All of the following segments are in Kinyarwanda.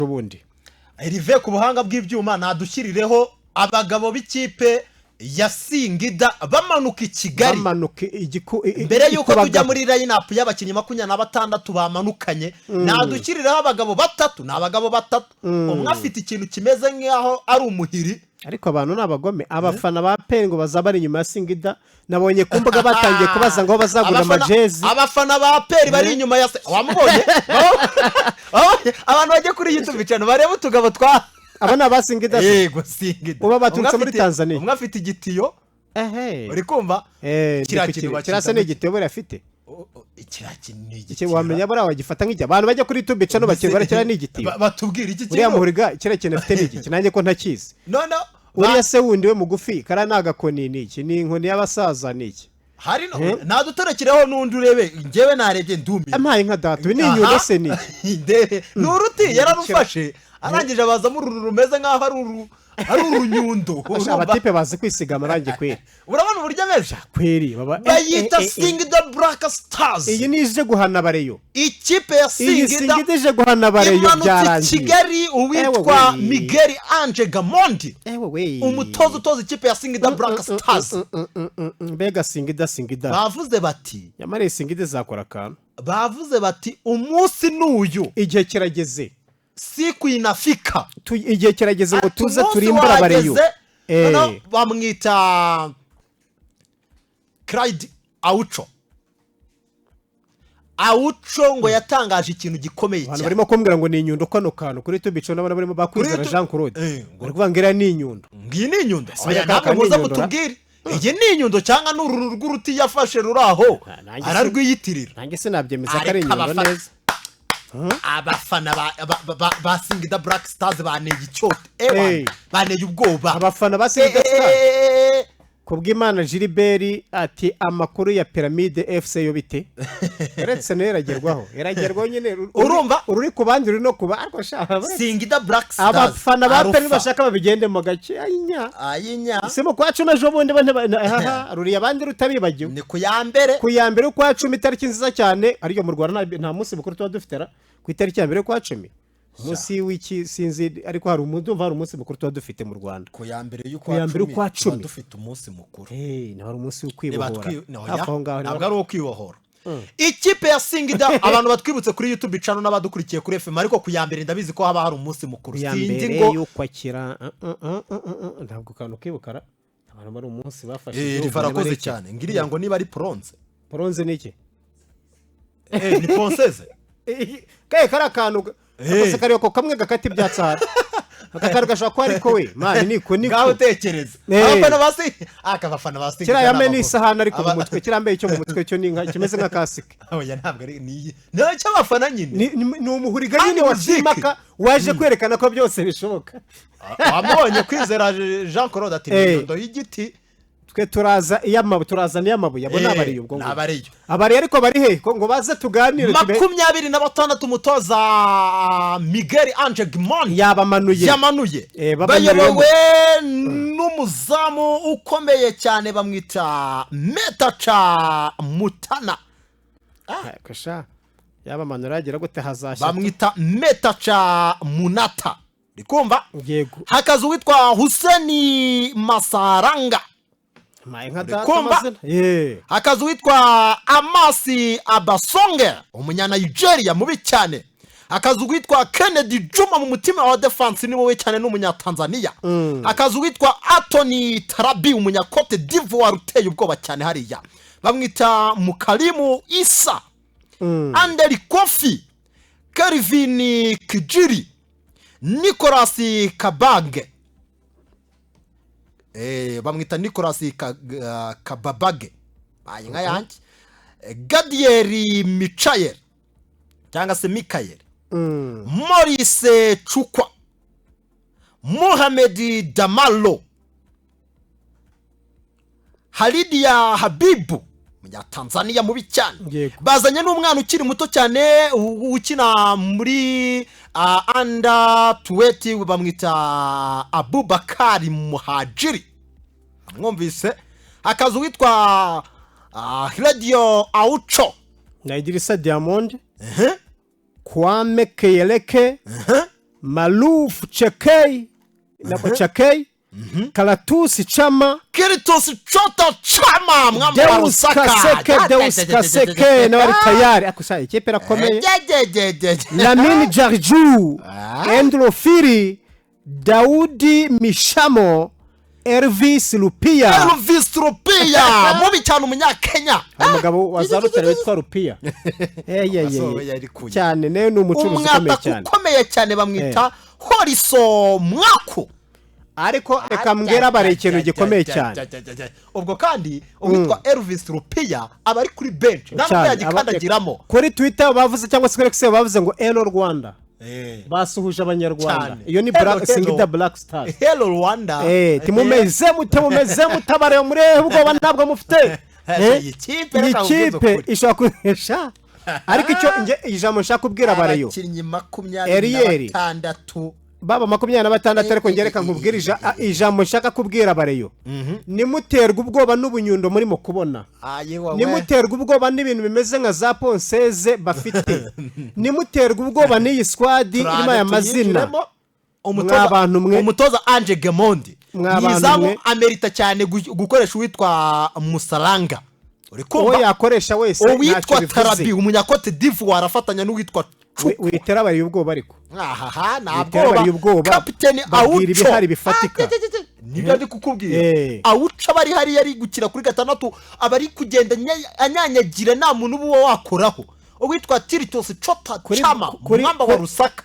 ubundi rive ku buhanga bw'ibyuma nadushyirireho abagabo b'ikipe ya Singida bamanuka I Kigali mbere yuko tujya muri line-up y'abakinnyi 26 bamanukanye nadushyirireho abagabo batatu n'abagabo batatu umwe afite ikintu kimeze nk'aho ari umuhiri ariko abantu n'abagome abafana ba APR ngo bazabari inyuma ya Singida nabonye kumbuga batangiye kubaza ngo bazagura amajezi abafana ba APR bari inyuma ya wamubonye abantu bagiye kuri YouTube channel bareba utugabo twa abana abasingida yego Singida uba baturutse muri Tanzania umwe afite igitiyo uri kumva kirasa n'igitiyo bari afite ikirakintu igitiyo wamenya bari abagifata nk'ijya abantu bajya kuri YouTube channel bakirwara kira n'igitiyo batubwira iki uriya muhuriga kirakeneye afite n'iki nanjye ko ntakizi none uriya se wundi we mugufi kara nagakoni n'iki ni inkoni y'abasaza n'iki hari naduterekireho n'undi urebe ngewe narebye ndumbi amaye nka data ni inyundo se ni nuruti yararufashe arangije abazamo rumeze nkaho ari urunyundo abatipe bazi kwisiga amarangi kweri urabona uburyo ameze kweri bayita Singida Black Stars iyi nije guhana bareyo ikipe ya Singida ije guhana bareyo byarangiye Kigali uwitwa Miguel Ange Gamondi umutozo utoza ikipe ya Singida Black Stars mbega Singida bavuze bati yamare Singida zakora kantu bavuze bati umunsi n'uyu igihe kirageze siku inafika igihe kirageze ngo tuze turimbura bareyo bamwita Clyde Aucho ngo yatangaje ikintu gikomeye cyane barimo kumbwira ngo ni inyundo kano kantu kuri tubico nabona barimo bakwizera Jean Claude ngo kuvangira ni inyundo ngi ni inyundo ntabwo muza mutubwire iyi ni inyundo cyangwa n'ururu rw'uruti yafashe ruraho ararwiyitirira nange se nabyemeza ko ari inyundo neza abafana ba Singida Black Stars baneye icyote baneye ubwoba abafana ba Singida Stars kubw'Imana Gilbert ati amakuru ya Pyramide FC yo bite uretse eragerwaho nyine urumva ururi kubandi uri no kuba ariko shaka Singida Black Stars abafana ba APR bashaka babigende mu gace ayinya simo kwa 10 ejo bundi ruri abandi rutabibagiwe ni ku ya mbere kwa 10 itariki nziza cyane ariyo mu Rwanda nta munsi mukuru tuba dufitera ku itariki ya mbere kwa 10 munsi wiki sinzi ariko hari umunsi mukuru tuba dufite mu Rwanda ku ya mbere y'ukwa 10 dufite umunsi mukuru ni hari umunsi w'ukwibohora ntabwo ari uwo kwibohora ikipe ya Singida abantu batwibutse kuri YouTube channel n'abadukurikiye kuri FM ariko ku ya mbere ndabizi ko haba hari umunsi mukuru sinzi ngo y'ukwakira ntabwo kantu kibukara abantu bari umunsi bafashe rivarakoze cyane ngiriya ngo niba ari bronze niki ni princesse kara kantu akose kariyo ko kamwe gakati byatsara akakaruga shaka ariko we mani niko ngaho tekereza abafana basi akabafana basi kira yameni isahana ariko mu mutwe kirambe icyo mu mutwe cyo ninka kimeze nka kasike oya ntabwo ari ni cyo abafana nyine ni umuhuriga nyine wazimaka waje kwerekana ko byose bishoboka wamubonye kwizera Jean Claude ati ndo y'igiti twe turazana iyamabuye abo nabariyo ubwo abari ariko bari he ngo baze tuganire 26 umutoza Miguel Ange Gamondi yamanuye bayobowe n'umuzamu ukomeye cyane bamwita Metacha Mutana kasha yabamanura agira gute hazashya bamwita Metacha Munata rikumva yego hakazu witwa Huseni Masaranga hakazu witwa Amasi Abasonge umunyana Nigeria mubi cyane hakazu witwa Kennedy Juma mu mutima wa defense ni wowe cyane n'umunya Tanzania hakazu witwa Anthony Tarabi umunya Cote d'Ivoire uteye ubwoba cyane hariya bamwita Mukalimu Isa Anderi Kofi Kelvin Kijiri Nicolas Kabange bamwita Nicolas Kababage bayinga yanjye Gadieri Michael cyangwa se Mikael Maurice Chukwa Mohamed Damalo Halidia Habibu mu Tanzania mubi cyane bazanye n'umwana ukiri muto cyane ukina muri under 20 bamwita Abubakari Muhajiri mwumvise akazu witwa Radio Aucho na Idrissa Diamond Kwame Keyeleke Maluf Chekei nako Chekei Kalatusi Chama Kiritos Chota Chama mwamba wa Rusaka Deus Kaseke na wari tayari akusha ikipe rakomeye Lamine Jarju Endro Firi Daudi Mishamo Elvis Lupia mubi cyane umunyakenya umugabo wazarutse witwa Lupia cyane nayo ni umucuruzi ukomeye cyane bamwita Horiso Mwaku ariko reka mbwira bare ikintu gikomeye cyane ubwo kandi uwitwa Elvis Lupia aba ari kuri bench ntabwo yagikandagiramo kuri Twitter bavuze cyangwa se kuri X bavuze ngo Hello Rwanda basuhuje abanyarwanda iyo ni Singida Black Stars Hello Rwanda timumeze mutabare murebe ubwo ntabwo mufite ikipe ishaka kunesha ariko icyo ijambo nshaka kubwira bareyo abakinnyi 26 baba 26 ariko ngereka nkubwira ijambo nshaka kubwira bareyo nimuterwa ubwoba n'ubunyundo muri mu kubona nimuterwa ubwoba n'ibintu bimeze nka za Ponseze bafite nimuterwa ubwoba n'iyi squad irimo aya mazina umutoza Ange Gemondi yizamo amerita cyane gukoresha uwitwa Musaranga uwo yakoresha wese uwitwa Tarabi umunyakote d'Ivoire arafatanya n'uwitwa witera bari ubwoba ariko ntabwo kapiteni Awucho ibihari bifatika nibyo ndi kukubwira Awucho bari hari yari gukira kuri gatandatu abari kugenda anyanyagira nta muntu uba wakoraho uwitwa Kiritos Chota Chama mwamba wa Rusaka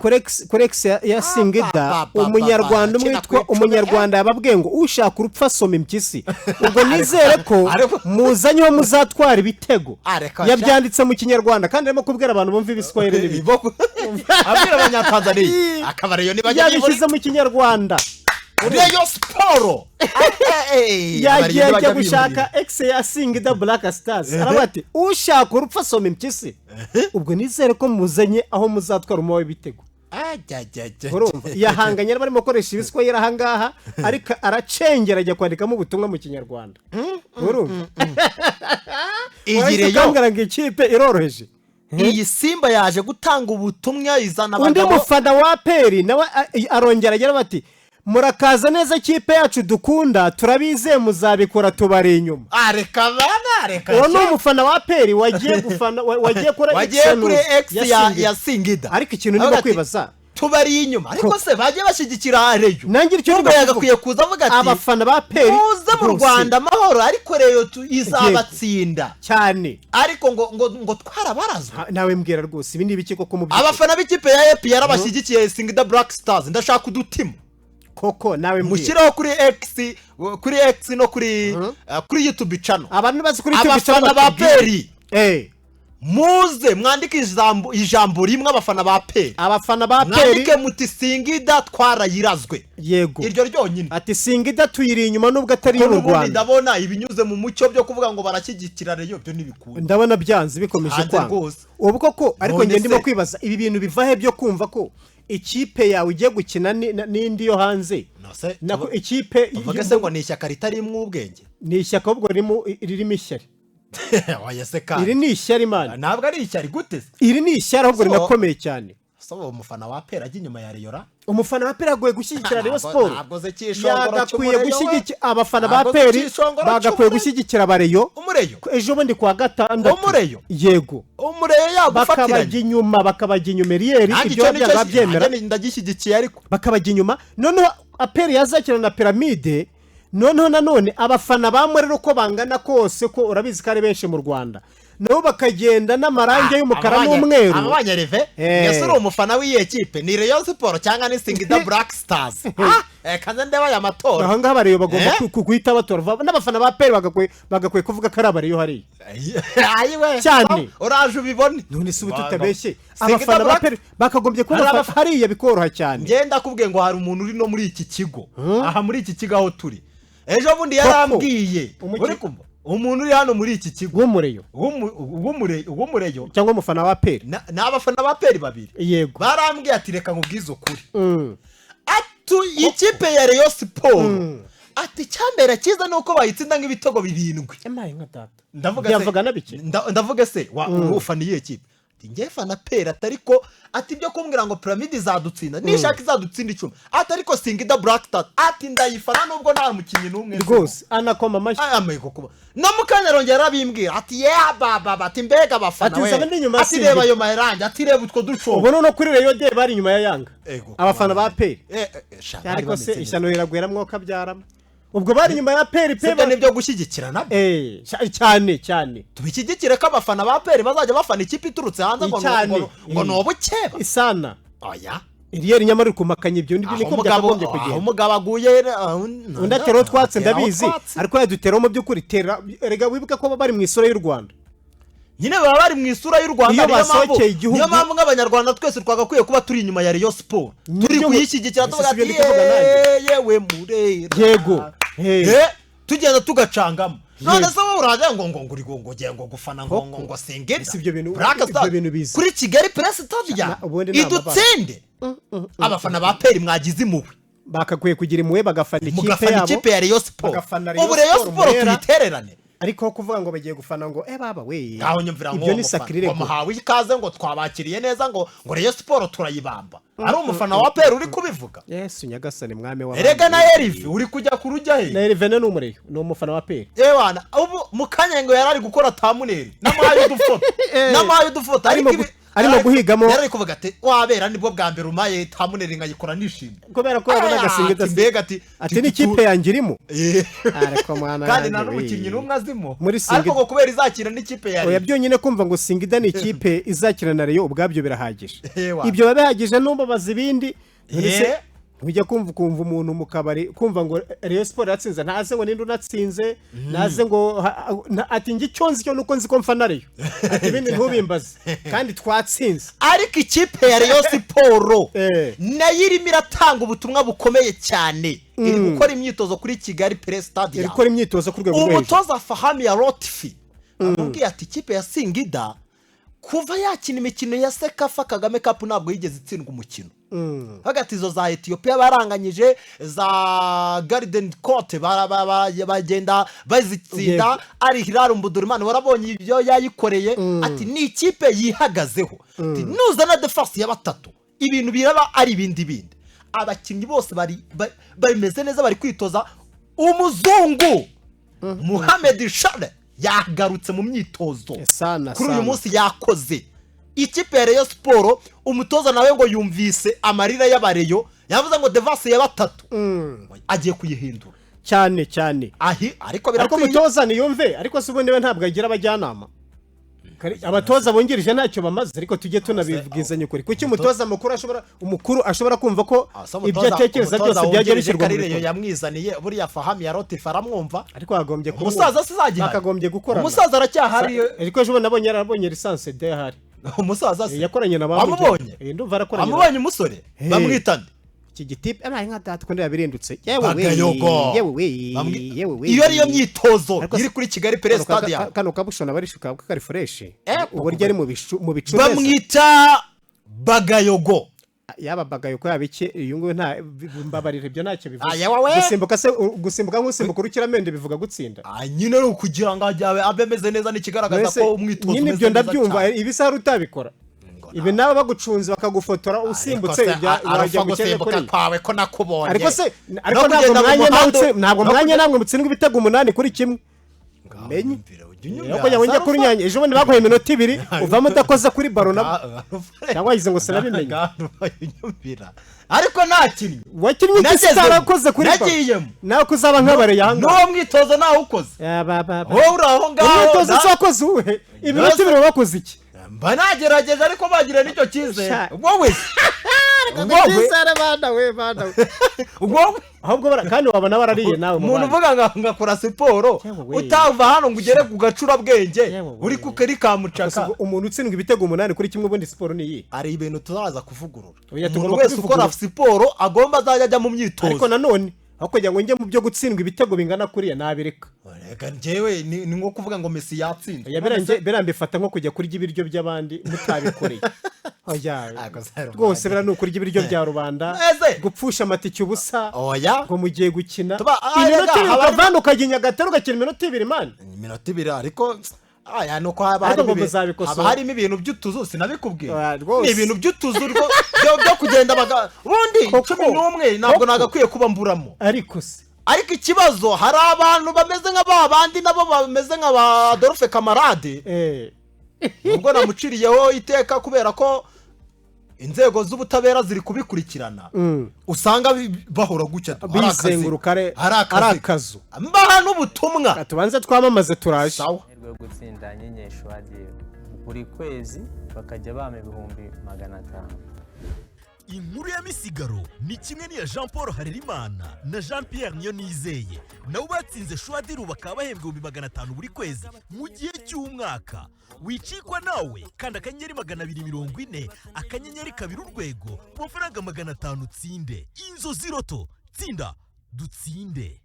Korex ya Singida umunyarwanda umwitwa umunyarwanda yababwiye ngo ushaka urupfa soma impyisi ubwo nizere ko muzanyeho muzatwara ibitego yabyanditse mu kinyarwanda kandi arimo kubwira abantu bumva ibiswahili n'ibiko abwira abanyatanzania akabareyo nibajya yabishyize mu kinyarwanda Rayon Sport yagiye gushaka X ya Singida Black Stars arabati ushaka urupfa soma impyisi ubwo nizere ko muzanye aho muzatwara umuwa w'ibitego yahanganye barimo gukoresha ibiswa yirahangaha ariko aracengera ajya kwandikamo ubutumwa mu kinyarwanda igireyo ngo ikipe iroroheje iyi Simba yaje gutanga ubutumwa izana abagabo undi mufana wa Peri nawe arongera agira bati murakaza neza kipe yacu dukunda turabizeye muzabikora tubari inyuma reka uwo ni umufana wa Peri wagiye kuri X ya Singida ariko ikintu niba kwibaza tubari inyuma ariko se bagiye bashyigikira Reyo nangira icyo yagakwiye kuza avuga ati abafana ba Peri muze mu Rwanda amahoro ariko Reyo izabatsinda cyane ariko ngo twarabarazwe nawe mbwira rwose ibi ni ibiki koko mu abafana b'ikipe ya APR bashyigikiye Singida Black Stars ndashaka udutima koko nawe mushyiraho kuri X no kuri YouTube channel abantu bazi kuri YouTube channel abafana ba Peri muze mwandike ijambo rimwe abafana ba Peri mwandike muti Singida twarayirazwe yego iryo ryonyine ati Singida tuyiri inyuma nubwo atari mu Rwanda ndabona ibinyuze mu mucyo byo kuvuga ngo barashyigikira Reyo byo nibikunda ndabona byanze bikomeje kwanga ubu koko ariko nge ndimo kwibaza ibi bintu bivahe byo kumva ko ikipe yawe ugiye gukina n'indi yo hanze nako ikipe uvuga se ngo ni ishyaka ritarimwe ubwenge ni ishyaka ahubwo ririmo ishyari iri ni ishyari imana ntabwo ari ishyari gute iri ni ishyari ahubwo rinakomeye cyane saba umufana wa Peri ajya inyuma ya Reyo umufana wa Peri agoye gushyigikira Rayon Sport yagakwiye gushyigikira abafana ba Peri bagakwiye gushyigikira Bareyo ejo bundi kwa gatandatu yego bakabajya inyuma Erieri ibyo byabyemera ndagishyigikiye ariko bakabajya inyuma noneho Peri yazakina na Pyramide noneho nanone abafana bamurero ko bangana kose ko urabizi ko ari benshi mu Rwanda nabo bakagenda n'amarange y'umukara n'umweru abanyareve yese uri umufana w'iyi kipe ni Rayon Sport cyangwa ni Singida Black Stars kanze ndeba ya matora aho ngaho Bareyo bagomba kuguhita batora n'abafana ba Peri bagakwiye kuvuga ko ari Abareyo hari cyane uraje ubibone none se ubututabeshye abafana ba Peri bakagombye kuba hariya bikoroha cyane ngenda kubwiye ngo hari umuntu uri no muri iki kigo aha muri iki kigo aho turi ejo bundi yarambwiye umuntu uri hano muri iki kigo w'umureyo cyangwa umufana wa Peri n'abafana ba Peri babiri yego barambwiye ati reka nkubwize ukuri atu ikipe ya Rayon Sport ati cyambera cyiza nuko bayitsinda nk'ibitego 7 emaye nka data ndavuga se ufana iyi kipe ati ngiye fana pera atariko ati byo kumbwira ngo Pyramid izadutsinda nishaka izadutsinda 10 ati ariko Singida Black Stars ati ndayifana nubwo nta mukinyi numwe rwose anakoma amashyi amego kuba no mukanyarongera abimbwira ati yeah baba ati mbega abafana we ati reba ayo maheranje ati reba utwo dushobo ubona no kuri Rayon de bari inyuma ya Yanga abafana ba PER ariko se ishyano riragwera mwoka byarama ubwo bari inyuma ya PER pe nibyo gushyigikirana cyane tubishyigikire ko abafana ba PER bazajya bafana ikipe iturutse hanze ngo no bukeba isana oya Iriyeri nyamara kumakanya ibyo niko byakagombye kugenda umugabo aguye undatero twatse ndabizi ariko yadutera mu by'ukuri tera rega wibuka ko bari mu isura y'u Rwanda nyine baba bari mu isura y'u Rwanda niyo mpamvu nk'abanyarwanda twese twagakwiye kuba turi inyuma ya Rayon Sport turi kuyishyigikira tuvuga ati yewe murera yego tugenda tugacangamo none se wowe uraje ngo gufana ngo Singida ibyo bintu bizi kuri Kigali Press Stadium idutsinde abafana ba PER mwagize impuhwe bakakwiye kugira impuhwe bagafana ikipe ya Rayon Sport ubu Rayon Sport tuyitererane ariko kuvuga ngo bagiye gufana ngo baba we aho nyumvira ngo muhawe ikaze ngo twabakiriye neza ngo Rayon Sport turayibamba ari umufana wa PER uri kubivuga Yesu nyagasani mwame wa erega na Erive uri kujya kurujya he na Erive ne n'umureyo no umufana wa PER wana ubu mukanyengo yarari gukora tamuneri namaye udufoto arimo guhigamo yarari kuvuga ati wabera nibwo bwa mbere umaye tamuneri nkayikora nishimye kubera ko yabonaga Singida mbega ati n'ikipe yangirimo ariko mwana kandi na n'umukinnyi numwe azimo ariko ngo kubera izakira n'ikipe yari oya byonyine kumva ngo Singida ni ikipe izakira na Rayon ubwabyo birahagije ibyo babihagije numba bazibindi ujya kumva umuntu mu kabari kumva ngo Rayon Sport yatsinze ntaze ngo ninde unatsinze naze ngo ati ngi cyonzi cyo nuko nzi ko mfana Rayon ati ibindi ntubimbaze kandi twatsinze ariko ikipe ya Rayon Sport nayo irimo iratanga ubutumwa bukomeye cyane iri gukora imyitozo kuri Kigali Press Stadium iri gukora imyitozo ku rwego rwo hejuru umutoza Fahami ya Lotfi amubwiye ati ikipe ya Singida kuva yakina imikino ya Sekafa Kagame Cup ntabwo yigeze itsindwa umukino hagati izo za Ethiopia baranganyije za Garden Court bagenda bazitsinda ari Hilal Mbudurimana warabonye ibyo yayikoreye ati ni ikipe yihagazeho ati nuzana defense ya batatu ibintu biraba ari bindi abakinnyi bose bari meze neza bari kwitoza umuzungu Mohamed Shale yagarutse mu myitozo kuri uyu munsi yakoze ikipe ya Rayon Sport umutoza nawe ngo yumvise amarira y'abareyo yavuze ngo devase ya batatu agiye kuyihindura cyane ariko birakwiye umutoza niyumve ariko se ubundi we ntabwo agira abajyanama abatoza bongirije ntacyo bamaze ariko tujye tunabibwizanya ukuri kuki umutoza umukuru ashobora kumva ko ibyo atekereza byose byagiye bishyirwa mu bikorwa yamwizaniye buriya Fahami ya Lotfi aramwumva ariko hagombye kuba umusaza sizagiye akagombye gukora umusaza aracyahari ariko ejo nabonye yarabonye lisansi de hari umusaza yakoranye na bamubonye ndumva arakoranye amubonye umusore bamwitande iki gitipe abaye nka data ko ndabirindutse yewe iyo ariyo myitozo iri kuri Kigali Press Stadium kano kabushona barishuka kari fresh uburyo ari mu bicu bamwita Bagayogo yaba Bagayogo yabiki uyu nguyu nta mbabarire byo ntacyo bivuga gusimbuka nk'usimbuka urukiramende bivuga gutsinda nyine ari ukugira ngo abe ameze neza n'ikigaragaza ko umwitozo nyine ibyo ndabyumva ibisara utabikora ibi nabo bagucunze bakagufotora usimbutse wajya gukenya kuri kwawe ko nakubonye ariko se ntabwo mwanya namwe mutsindwa ibitego 8 kuri kimwe menye yuko yabonye kuri nyanya ejo bundi baguhaye iminota 2 uvamo udakoza kuri baro nabo cyangwa yize ngo sinabimenye ariko nakinnye wakinnye kitarakoze kuri baro nawe kuzaba nk'abare yanga no mwitozo nawe ukoze wowe uraho ngaho mwitozo cyakoze uwe iminota 2 bakoze iki banagerageje ariko bagira nicyo cyize wowe ahubwo kandi wabona barariye nawe umuntu uvuga ngakora siporo utava hano ngo ugere ku gacurabwenge uri ku kari ka mucaka umuntu utsindwa ibitego 8 kuri kimwe ubundi siporo ni iyi ari ibintu tuzaza kuvugurura umuntu wese ukora siporo agomba azajya ajya mu myitozo ariko nanone aho kugira ngo njye mu byo gutsindwa ibitego bingana kuriya nabireka reka njyewe ni nko kuvuga ngo Messi yatsinda birambifata nko kujya kurya ibiryo by'abandi mutabikoreye rwose bira nukurya ibiryo bya rubanda gupfusha amatike ubusa ngo mugiye gukina iminota 2 ukavana ukajya Nyagatare ugakina iminota 2 man iminota 2 ariko aya nuko haba harimo ibintu by'utuzu sinabikubwiye ni ibintu by'utuzu byo kugenda ubundi 11 ntabwo nagakwiye kuba mburamo ariko ikibazo hari abantu bameze nk'abandi nabo bameze nk'aba Adolphe Camarade ubwo namuciriyeho iteka kubera ko inzego z'ubutabera ziri kubikurikirana usanga bahora gucya bizenguruka ari akazu mbaha n'ubutumwa tubanze twamamaze turaje rwo gutsinda nyenyesho agiye buri kwezi bakajya bame 500. Inkuru ya misigaro ni kimwe n'iya Jean Paul Harerimana na Jean Pierre Niyonizeye nabo batsinze Shwadiru bakaba bahembwe 500 buri kwezi mu gihe cy'umwaka. Wicikwa nawe kandi akanyenyeri 240 akanyenyeri 2 urwego ku mafaranga 500 utsinde. Inzozi Roto tsinda dutsinde.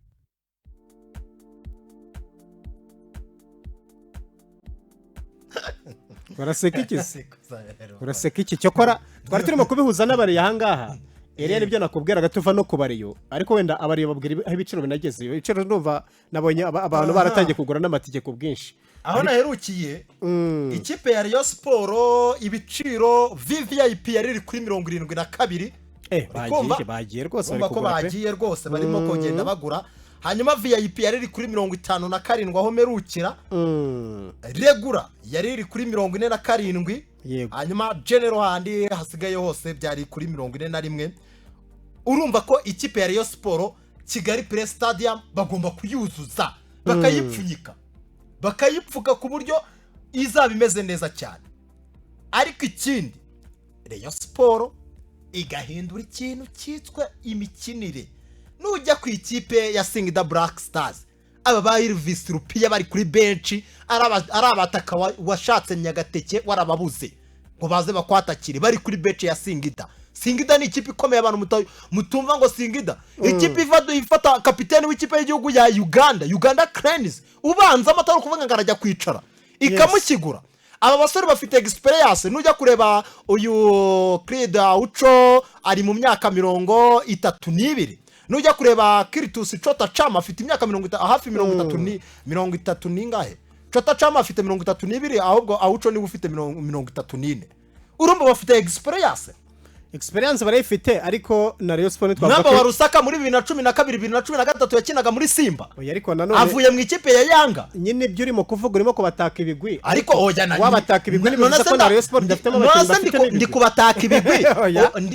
uraseka iki cyokora twari turimo kubihuza n'abari ahangaha Eriya nibyo nakubwiraga tuva no kubariyo ariko wenda abari babwira aho ibiciro binageze ibiciro ndumva nabonye abantu baratangiye kugura n'amatike ku bwinshi aho naherukiye ikipe ya Rayon Sport ibiciro VVIP yari kuri 72 bagiye rwose bagiye rwose barimo kugenda bagura hanyuma VIP yari kuri 57 aho merukira regura yari kuri 47 hanyuma general handi hasigaye hose byari kuri 41 urumva ko ikipe ya Rayon Sport Kigali Press Stadium bagomba kuyuzuza bakayipfuka ku buryo izaba imeze neza cyane ariko ikindi Rayon Sport igahindura ikintu cyitwa imikinire nujya ku ikipe ya Singida Black Stars aba ba Elvis Rupiya bari kuri bench arabataka washatse Nyagateke warababuze ngo baze bakwatakire bari kuri bench ya Singida ni ikipe ikomeye abantu mutumva ngo Singida ikipe ifata kapiteni w'ikipe y'igihugu ya Uganda Cranes ubanza amatara kuvuga ngo arajya kwicara ikamushyigura aba basore bafite experience nujya kureba uyu Creed Aucho ari mu myaka 32 nujya kureba Kiritus Chota Chama afite imyaka 30 ningahe Chota Chama afite 32 ahubwo Aucho ni ufite 34 urumva bafite experience barayifite ariko na Rayon Sport twavuga namba warusaka muri 2012 2013 yakinaga muri Simba ariko nanone avuye mu ikipe ya Yanga nyine ibyo urimo kuvuga urimo kubataka ibigwi ariko wabataka ibigwi nibivuze ko na Rayon Sport dafite abakinnyi ndi kubataka ibigwi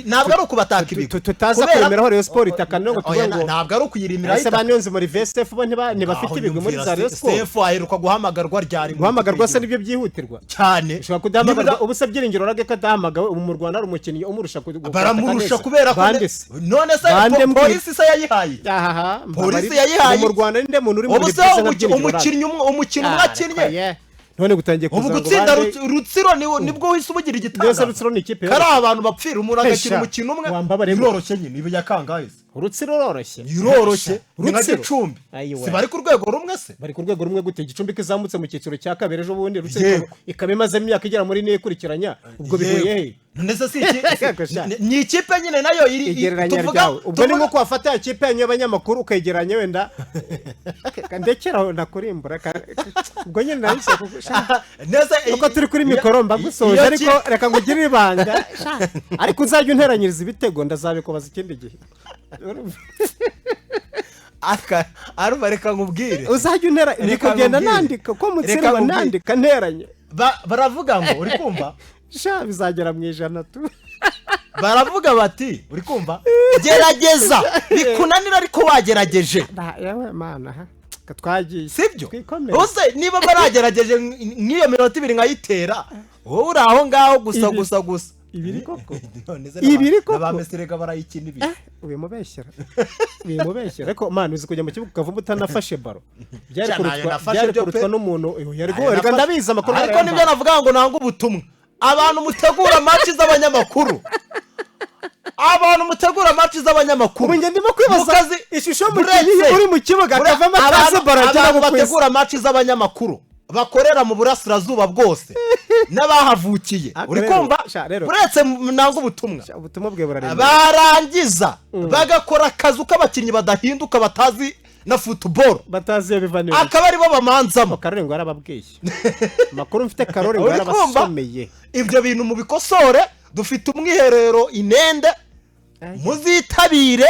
ntabwo ari ukubataka ibigwi tutaza kwemeraho Rayon Sport itakana ngo tuvuge ngo ntabwo ari ukuyirimira ese baniyonze muri VSF bo ntibafite ibigwi muri za Rayon Sport VSF aheruka guhamagarwa ryari guhamagarwa se nibyo byihutirwa cyane ushobora kudahamagarwa ubusa byiringiro rage kadahamaga mu Rwanda ari umukinnyi umurusha baramurusha kubera ko none se polisi se yayihaye mu Rwanda ninde muntu uri muri umukinnyi mwakinnye none gutangiye kuza ngo gutsinda Rutsiro nibwo wise ubugira igitanga Rutsiro ni ikipe kari abantu bapfira umuntu agakina umukino umwe biroroshye nyine ibi yakangaye Rutsiro roroshye Rutsiro Gicumbi si bari ku rwego rumwe se bari ku rwego rumwe gute Gicumbi kizamutse mu cyiciro cya kabiri ejo bundi Rutsiro ikabemaze imyaka igera muri ne ikurikiranya ubwo bihuye ndetse si ni ikipe nyine nayo iri tuvuga ubwo ni nko kwafata ikipe y'abanyamakuru ukegeranya wenda ndekeraho nakurimbura ubwo nyine nahise neza uko turi kuri mikoro mbagusoje ariko reka ngugire ibanga ariko uzajya unteranyiriza ibitego ndazabikobaza ikindi gihe arumva reka nkubwire uzajya untera ndi kugenda nandika ko mutsirwa nandika nteranye baravuga ngo uri kumva bizagera mu 100 tu baravuga bati uri kumva gerageza bikunanira ariko wagerageje yewe mana twagiye sibyo bose niba baragerageje nk'iyo minota 2 nkayitera wowe uri aho ngaho gusa ibiri koko abameserega barayikina ibi ubimubeshyera ariko man uzi kujya mu kibuga ukavumba utanafashe baro byari kurutwa n'umuntu yari reka ndabiza amakuru ariko nibyo navuga ngo nanga ubutumwa abantu mutegura match z'abanyamakuru ubu ndimo kwibaza ishusho mu uri mu kibuga akavamo akaze baro abantu bategura match z'abanyamakuru bakorera mu burasirazuba bwose n'abahavukiye uri kumva uretse nanga ubutumwa bwe buraremera barangiza bagakora akazi k'abakinnyi badahinduka batazi na football bataziye bivanira akaba aribo bamanzamo. Karori ngo yarababwiye makuru mfite Karori ngo yarabasomeye. Ibyo bintu mu bikosore, dufite umwiherero Inende, muzitabire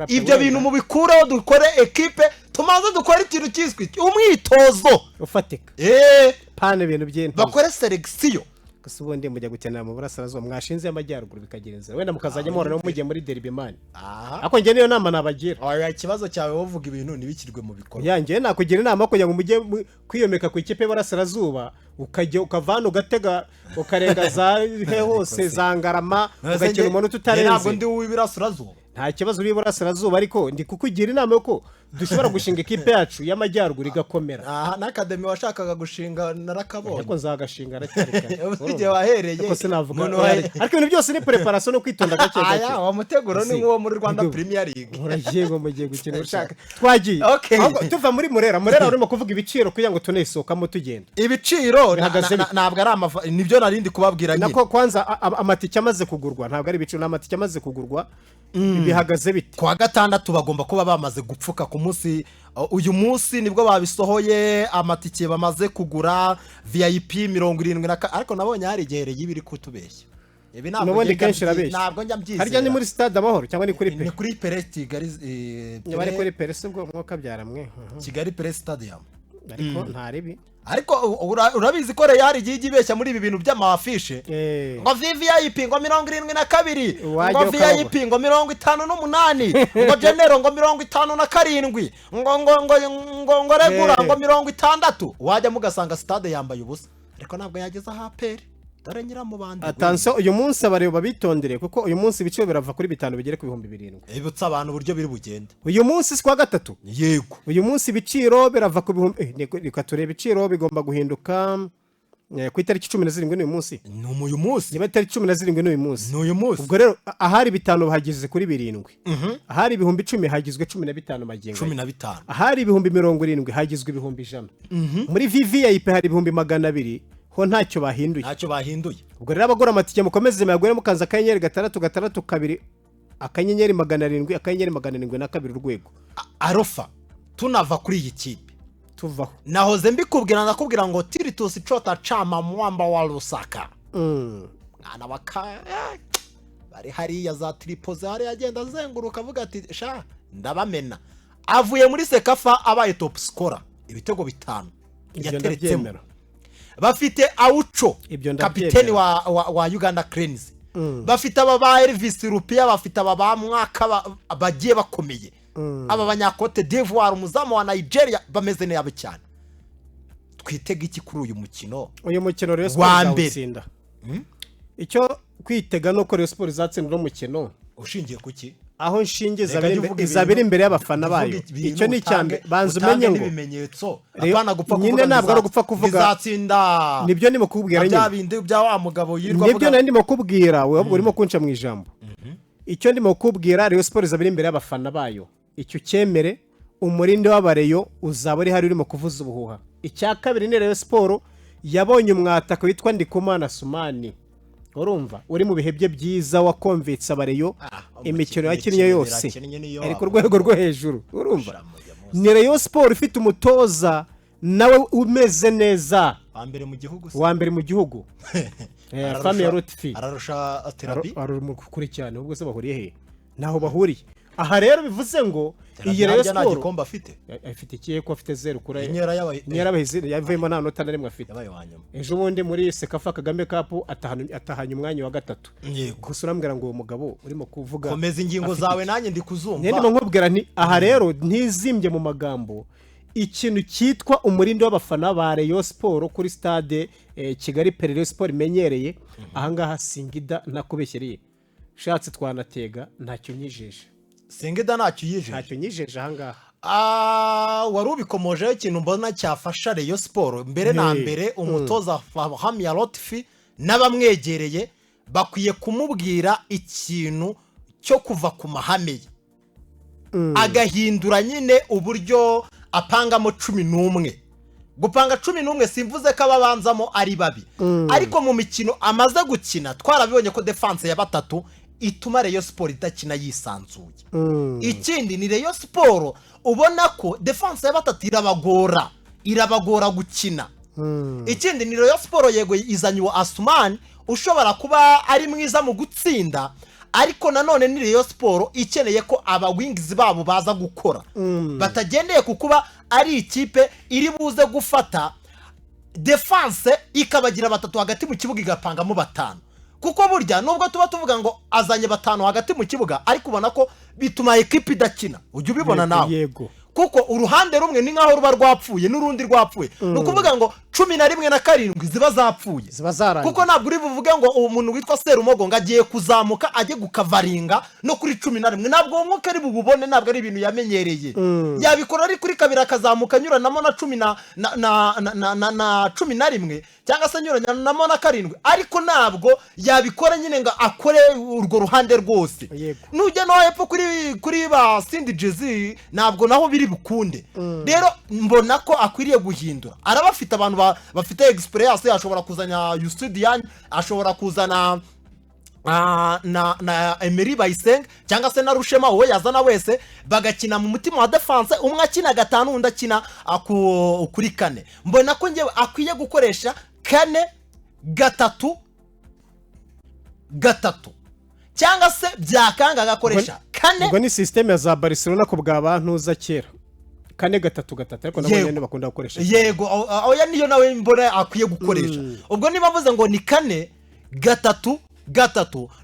ibyo bintu mu bikureho, dukore equipe, tumaze dukora ikintu cyiswe umwitozo ufatika pane ibintu by'intu bakore selection. gusa ubundi mujya gukenera mu burasirazuba mwashinze y'amajyaruguru bikagira inzira wenda mukazajya muhora no mugiye muri Derby man. Ako njye niyo nama nabagira. Oya, ikibazo cyawe wovuga ibintu ntibikirwe mu bikorwa. Yanjye nakugira inama kugira ngo mujye kwiyomeka ku ikipe y'Iburasirazuba, ukajya ukavana ugatega ukarenga za hose za Ngarama ugakina umuntu tutarenze. Ntabwo ndi w'Iburasirazuba. Nta kibazo uri Iburasirazuba, ariko ndi kukugira inama yuko dushobora gushinga ikipe yacu y'amajyaruguru igakomera. Na academy washakaga gushinga narakabonye. Ariko nzagashinga aracyarika. Uje wahereye. Ariko sinavuga. Ariko ibintu byose ni preparation no kwitonda gake gake. Aya wamuteguro ni nko muri Rwanda Premier League. Uragiye ngo mugiye gukina ushaka. Twagiye. Tuva muri Murera urimo kuvuga ibiciro kugira ngo tunesokamo tugenda. Ibiciro ntabwo ari nibyo narindi kubabwira nyine. Nako kwanza amatike amaze kugurwa, ntabwo ari ibiciro, n'amatike amaze kugurwa. Bihagaze bite? Kwa gatandatu bagomba kuba bamaze gupfuka ku munsi. Uyu munsi nibwo babisohoye amatike bamaze kugura VIP 70, ariko nabonye hari igihereye ibiri kutubeshya. Ibi ntabwo njya mbyize. Harya ni muri Stade Amahoro cyangwa ni kuri Ni kuri Pele Kigali. Bari kuri Pele ubwo mwuka byaramwe. Kigali Pele Stadium. Ariko ntaribi. Ariko urabizi ko Real igiye ibeshya muri ibi bintu by'amafishe ngo VIP ngo 72 ngo VIP ngo 58 ngo Genero ngo 57 ngo Regura ngo 60. Wajya mugasanga stade yambaye ubusa, ariko ntabwo yageza haperi. Dore nyiramubandi. Attention, uyu munsi abareba babitondere kuko uyu munsi ibiciro birava kuri 5 bigere ku 7,000. Ibutsa abantu uburyo biri bugende. Uyu munsi kwa gatatu. Yego. Uyu munsi ibiciro birava ku 1000. Reka turebe ibiciro bigomba guhinduka ku itariki 17 n'uyu munsi. Ni uyu munsi. Niba itariki 17 n'uyu munsi. Ni uyu munsi. Ubwo rero ahari 5 hagize kuri 7. Ahari 10,000 hagizwe 15 magenga. 15. Ahari 70,000 hagizwe 100,000. Muri VIP hari 200,000. Ho ntacyo bahinduye. Ubwo rero abagora amatike mukomeze mayagure mukanza akanyenyeri 662 akanyenyeri 700 akanyenyeri 772 urwego. Arofa tunava kuri iyi kipe tuvaho. Nahoze mbikubwira nakubwira ngo Tiritus Chota Chama mwamba wa Lusaka. Mwana baka bari hariya za Tripoze hari agenda azenguruka avuga ati sha ndabamena. Avuye muri Sekafa abaye top scorer ibitego 5 yateretsemo. Bafite Aucho kapiteni wa Uganda Cranes. Bafite aba Elvis Rupia, bafite aba mwaka bagiye bakomeye. Aba banyakote d'Ivoire, umuzamu wa Nigeria bameze neza cyane. Twitega iki kuri uyu mukino? Uyu mukino Rayon Sport izatsinda. Icyo kwitega no ko Rayon Sport izatsinda umukino. Ushingiye kuki? Aho nshingiza izabiri imbere y'abafana bayo. Icyo ni cyambe banza umenye ngo ibimenyetso apana gupfa kuvuga. Nyine ntabwo ari gupfa kuvuga. Izatsinda. Nibyo ndimo kubwira nyine. Bya bindi bya wa mugabo yirwa. Nibyo ndimo kubwira wewe urimo kunca mu ijambo. Icyo ndimo kubwira Rayon Sport izabiri imbere y'abafana bayo. Icyo cyemere umurinde w'abareyo uzaba ari hari urimo kuvuza ubuhuha. Icya kabiri ni Rayon Sport yabonye umwataka witwa Ndikumana Sumani. Urumva uri mu bihe bye byiza wakonvitse abareyo imikino yakinnye yose ari ku rwego rwo hejuru. Urumva ni Rayon Sport ifite umutoza nawe umeze neza wa mbere mu gihugu Famille Rotfi ararusha therapy kuri cyane ubwo se bahuriye he naho bahuriye. Aha rero bivuze ngo iyi Rayon Sport igikombe afite ikiye ko afite 0 kuri inyera y'abahizi yavuyemo nta nota na rimwe afite. Ejo bundi muri Sekafa Kagame Cup atahanye umwanya wa 3. Gusa urambwira ngo uwo mugabo urimo kuvuga komeza ingingo zawe nanjye ndi kuzumva. Ndimo nkubwira nti aha rero ntizimbye mu magambo ikintu cyitwa umurindi w'abafana ba Rayon Sport kuri stade Kigali Rayon Sport imenyereye ahangaha Singida nakubeshyeriye shatse twanatega ntacyo nyijeje. Singida ntacyo nyijeje ahangaha. Wari ubikomojeho ikintu mbona cyafasha Rayon Sport mbere na mbere umutoza Famille Rotfi n'abamwegereye bakwiye kumubwira ikintu cyo kuva ku mahame ye. Agahindura nyine uburyo apangamo 11. Gupanga 11 simvuze ko ababanzamo ari babi. Ariko mu mikino amaze gukina twarabibonye ko defense ya 3 ituma Rayon Sport idakina yisanzuye. Ikindi ni Rayon Sport ubona ko defense ya batatu irabagora gukina. Ikindi ni Rayon Sport yego izanywe Asman ushobora kuba ari mwiza mu gutsinda, ariko nanone ni Rayon Sport ikeneye ko aba wings babo baza gukora, batagendeye kukuba ari ikipe iri buze gufata defense ikabagira batatu hagati mu kibuga igapangamo batanu. Kuko burya nubwo tuba tuvuga ngo azanye batanu hagati mu kibuga, ariko ubona ko bituma equipe idakina. Ujye ubibona nawe. Kuko uruhande rumwe ni nkaho ruba rwapfuye n'urundi rwapfuye. Nukuvuga ngo 11 na 7 ziba zapfuye. Kuko ntabwo uri buvuge ngo umuntu witwa Serumogo ngagiye kuzamuka ajye gukavaringa no kuri 11. Ntabwo umwuka ari bubone, ntabwo ari ibintu yamenyereye. Yabikora ari kuri kabiri akazamuka nyuranamo na 10 na 11 cyangwa se nyuranamo na 7, ariko ntabwo yabikora nyine ngo akore urwo ruhande rwose. Nujya no hepfo kuri ba Cindy Jezi ntabwo naho biri bukunde. Rero mbona ko akwiriye guhindura. Arabafite abantu bafite experience, ashobora kuzanya Yusudian, ashobora kuzana na Emery Bayiseng cyangwa se na Rushema we yazana wese bagakina mu mutima wa defense, umwe akina 5 undi akina kuri 4. Mbona ko ngewe akwiye gukoresha 4-3 cyangwa se byakanga agakoresha 4. Ubwo ni system ya za Barcelona ko bw'abantu za kera 4-3-3, ariko nabo nyene bakunda gukoresha. Yego oya niyo nawe mbona akwiye gukoresha. Ubwo niba bavuze ngo ni 4-3-3,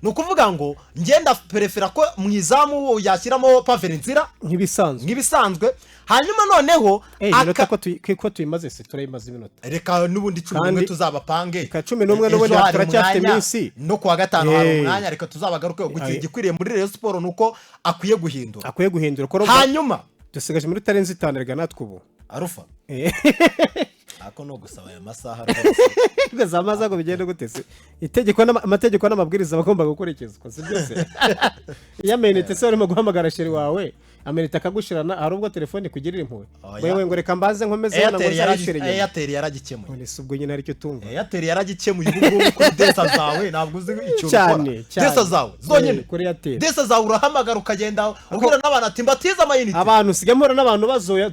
nukuvuga ngo ngenda prefera ko mwizamu yashyiramo Paverinzira nk'ibisanzwe. Hanyuma noneho ko tuyimaze se turayimaze iminota. Reka nubundi 11 tuzabapange. Ka 11 n'ubundi turacyafite iminsi. No kuwa gatanu hari umwanya, reka tuzabagaruke gikwiriye muri Rayon Sport nuko akwiye guhindura. Hanyuma dusigaje muri tarenzi 5 rega natwe ubu. Arufa. Ako no gusaba aya masaha gazamaza ko bigende gutese. Amategeko n'amabwiriza bagomba gukurikizwa, si byose. Yamenete se urimo guhamagara sheri wawe, amenete akagushirana, hari ubwo telefone kugirira impuwe. Wewe ngo reka mbaze nkomeze hano ngo zayishireye. Airtel yaragikemuye. None subwo nyine aricyo tumva. Airtel yaragikemuye ubu kuri desa zawe, ntabwo uzi icyo ukora. Desa zawe zonyine kuri Airtel. Desa zawe urahamagara ukagenda ubwira n'abantu ati mbatiza amayinite. Abantu sigamora n'abantu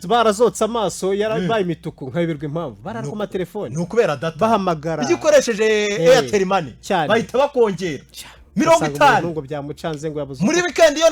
barazotsa amaso yarabaye imituku nkabirwa impamvu. Bararwa ama telefone. Nukubera data. Bahamagara. Igikoresheje Airtel Money bahita bakongera 50. Ngo byamucanze ngo yabuze. Muri weekend yo